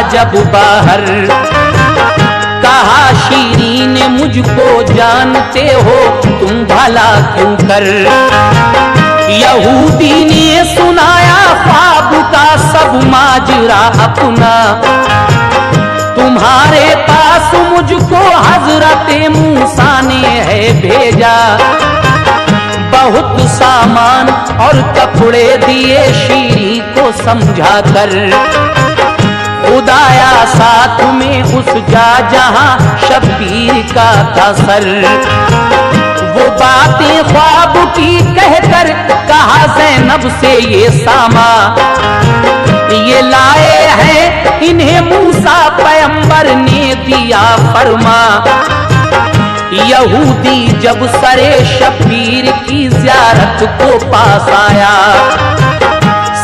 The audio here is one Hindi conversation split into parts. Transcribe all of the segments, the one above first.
जब बाहर, कहा शीरीन मुझको जानते हो तुम भला क्यों कर। यहूदी ने सुनाया ख्वाब का सब माजरा अपना, तुम्हारे पास मुझको हजरत मूसा ने है भेजा। बहुत सामान और कपड़े दिए शीरी को समझा कर, खुदाया साथ में उस जा जहां शब्बीर का था सर। वो बातें ख्वाब की कहकर कहा ज़ैनब से ये सामा, ये लाए हैं इन्हें मूसा पैगंबर ने दिया फरमा। यहूदी जब सरे शब्बीर की ज़ियारत को पास आया,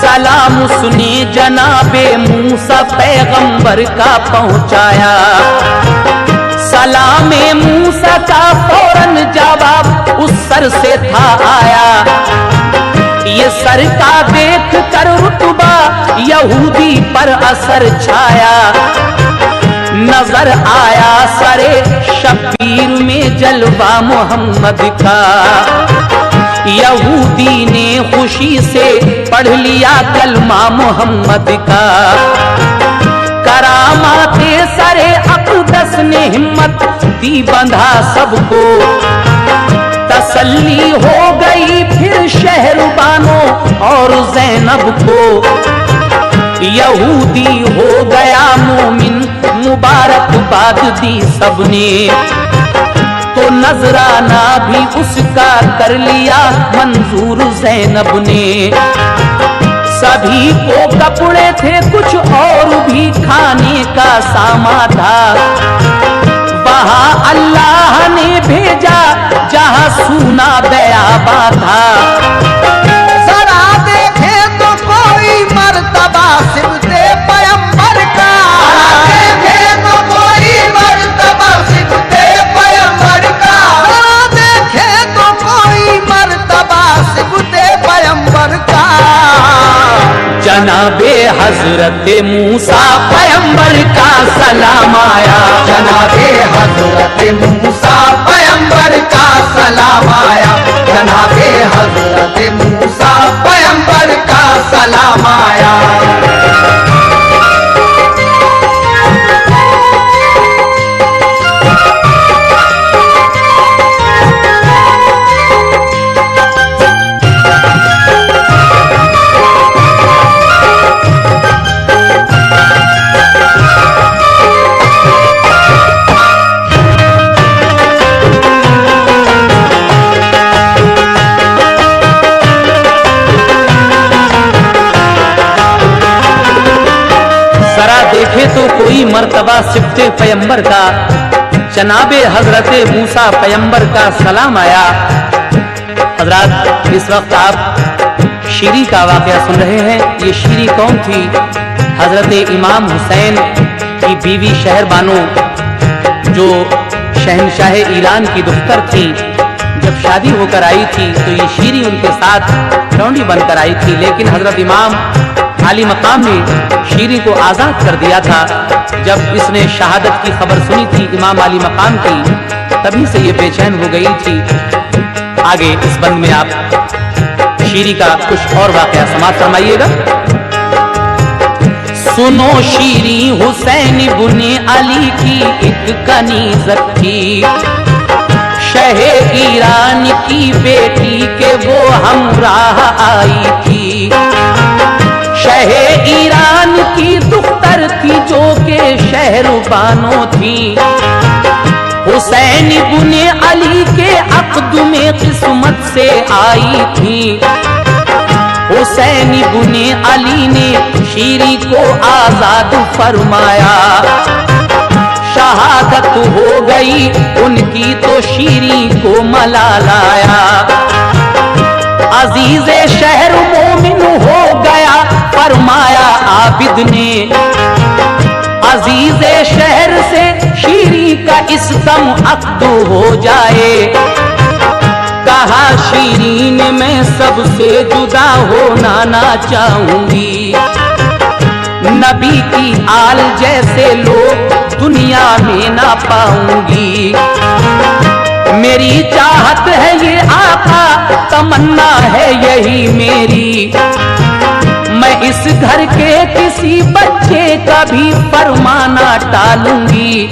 सलाम उसने जनाबे मूसा पैगंबर का पहुंचाया। सलामे मूसा का फौरन जवाब उस सर से था आया। ये सर का देख कर रुतबा यहूदी पर असर छाया। नजर आया सरे शब्बीर में जलवा मोहम्मद का। यहूदी ने खुशी से पढ़ लिया कलमा मोहम्मद का। करामाते सरे अक़दस ने हिम्मत दी बंधा सबको। तसल्ली हो गई फिर शहरबानों और ज़ैनब को। यहूदी हो गया मोमिन मुबारकबाद दी सबने। तो नजराना भी उसका कर लिया मंजूर ज़ैनब ने। सभी को कपड़े थे कुछ और भी खाने का सामान था। वहां अल्लाह ने भेजा जहां सूना बयाबा था। जरा देखे तो कोई मर्तबा सिबते पैगंबर का। देखे तो कोई मर्तबा सिबते पैगंबर का। देखे तो कोई मर्तबा सिबते पैगंबर का। जनाबे हजरत मूसा पैगंबर का सलाम आया। जनाबे हजरत मूसा पैगंबर का सलाम आया। जनाबे हजरत मूसा पैगंबर का सलाम आया। देखे तो कोई मर्तबा सिफ्ते पैगंबर का। जनाबे हजरत मूसा पैगंबर का सलाम आया। हजरत इस वक्त आप शीरी का वाकया सुन रहे हैं। ये शीरी कौन थी? हजरत इमाम हुसैन की बीवी शहरबानो जो शहनशाह ईरान की दुख्तर थी। जब शादी होकर आई थी तो ये शीरी उनके साथ लौंडी बनकर आई थी। लेकिन हजरत इमाम आली मकाम ने शीरी को आज़ाद कर दिया था। जब इसने शहादत की खबर सुनी थी इमाम आली मकाम की, तभी से ये बेचैन हो गई थी। आगे इस बंद में आप शीरी का कुछ और वाकया समाप्त फरमाइएगा। सुनो शीरी हुसैन बुने अली की एक कनीज़त थी। शहे ईरान की बेटी के वो हमराह आई थी। शहे ईरान की दुख्तर थी जो के शहरबानो थी। हुसैन बुने अली के अक़द में किस्मत से आई थी। हुसैन बुने अली ने शीरी को आजाद फरमाया। शहादत हो गई उनकी तो शीरी को मला लाया। अजीज़े शहर मोमिन हो गया फरमाया आबिद ने। अजीज़े शहर से शीरी का इस दम अक़्द हो जाए। कहा शीरीन मैं सबसे जुदा होना ना चाहूंगी। नबी की आल जैसे लोग दुनिया में ना पाऊंगी। मेरी चाहत है ये आका, तमन्ना है यही मेरी, मैं इस घर के किसी बच्चे का भी फरमाना टालूंगी।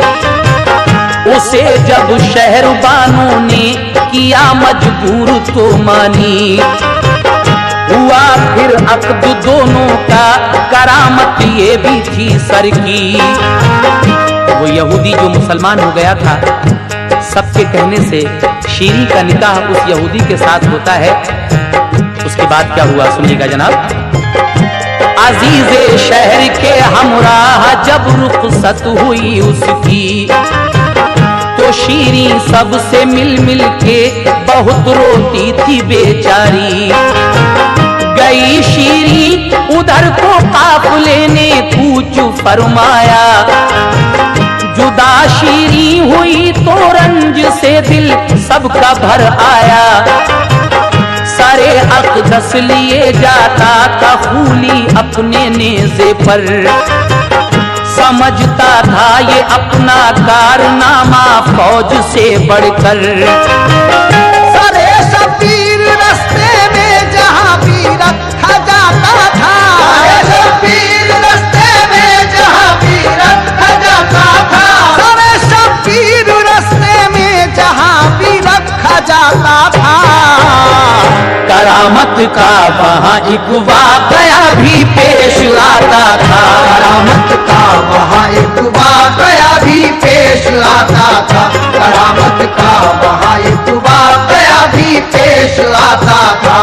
उसे जब शहरबानों ने किया मजबूर तो मानी, हुआ फिर अक्द दोनों का, करामत ये भी थी सर की। वो यहूदी जो मुसलमान हो गया था, सबके कहने से शीरी का निकाह उस यहूदी के साथ होता है। उसके बाद क्या हुआ सुनिएगा जनाब। अजीज़े शहर के हमराह जब रुखसत हुई उसकी, तो शीरी सबसे मिल मिल के बहुत रोती थी बेचारी। गई शीरी उधर को काफिले ने कूच फरमाया, जुदा शीरी हुई तो रंज से दिल सबका भर आया। सारे अक़दस लिए जाता था खूली अपने नेज़े पर, समझता था ये अपना कारनामा फौज से बढ़कर। सारे शबीर रास्ते में जहाँ भी रखा जाता था, सारे शबीर रास्ते में जहाँ भी रखा जाता था, सारे शबीर रास्ते में जहाँ भी रखा जाता था। करामत का वहाँ एक वाक़या भी पेश आता था, करामत का वहाँ एक वाक़या भी पेश आता था, करामत का वहाँ एक वाक़या भी पेश आता था।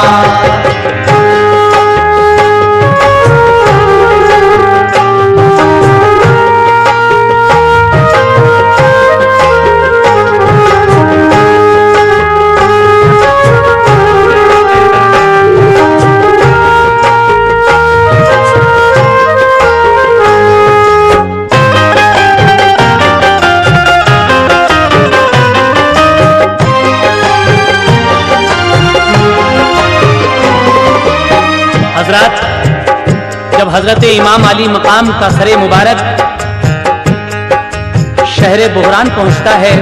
जब हजरत इमाम अली मकाम का सरे मुबारक शहर बुहरान पहुंचता है,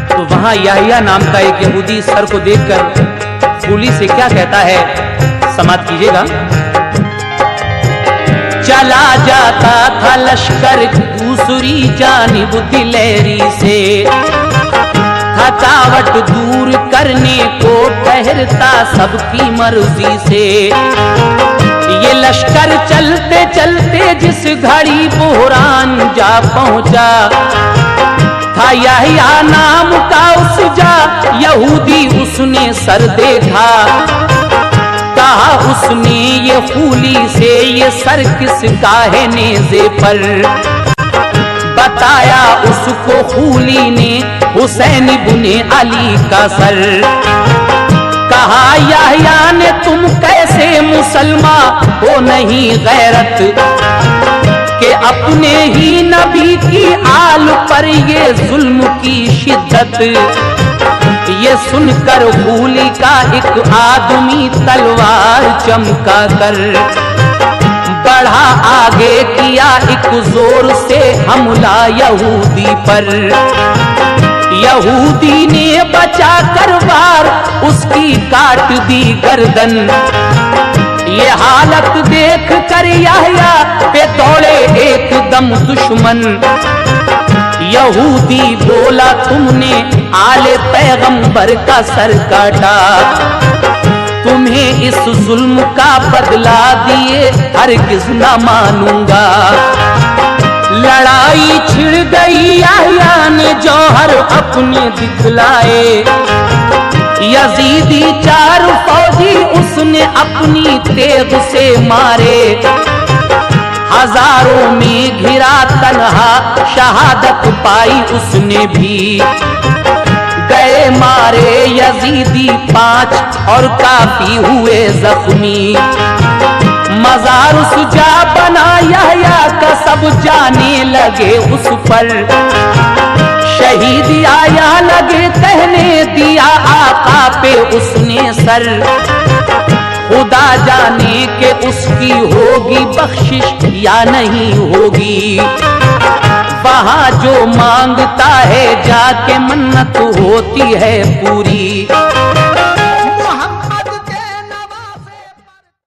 तो वहां याहिया नाम का एक यहूदी सर को देखकर फूली से क्या कहता है, समाप्त कीजिएगा। चला जाता था लश्कर दूसरी जानिब दिलेरी से, थकावट दूर करने को ठहरता सबकी मर्जी से। ये लश्कर चलते चलते जिस घड़ी बुहरान जा पहुंचा, था याहिया नाम का उस जा यहूदी उसने सर देखा। कहा उसने ये खूली से, ये सर किसका है नेज़े पर। बताया उसको खूली ने हुसैन इब्ने अली का सर। कहा याहिया ने तुम कैसे मुसलमान हो नहीं गैरत, कि अपने ही नबी की आल पर ये जुल्म की शिद्दत। ये सुनकर खूली का एक आदमी तलवार चमका कर बढ़ा आगे, किया एक जोर से हमला यहूदी पर। यहूदी ने बचा कर वार उसकी काट दी गर्दन। ये हालत देख कर याहिया पे दौड़े एकदम दुश्मन। यहूदी बोला तुमने आले पैगंबर का सर काटा, तुम्हें इस जुल्म का बदला दिए हरगिज़ न मानूंगा। लड़ाई छिड़ गई, याहिया ने जौहर अपने दिखलाए। यजीदी चार फौजी उसने अपनी तेग से मारे। हजारों में घिरा तन्हा शहादत पाई उसने भी। गए मारे यजीदी 5 और काफी हुए जख्मी। मजार सुजा बना याहिया का, सब जाने लगे उस पर। शहीद आया लगे कहने दिया आका पे उसने सर। खुदा जाने के उसकी होगी बख्शिश या नहीं होगी। वहाँ जो मांगता है जाके मन्नत होती है पूरी।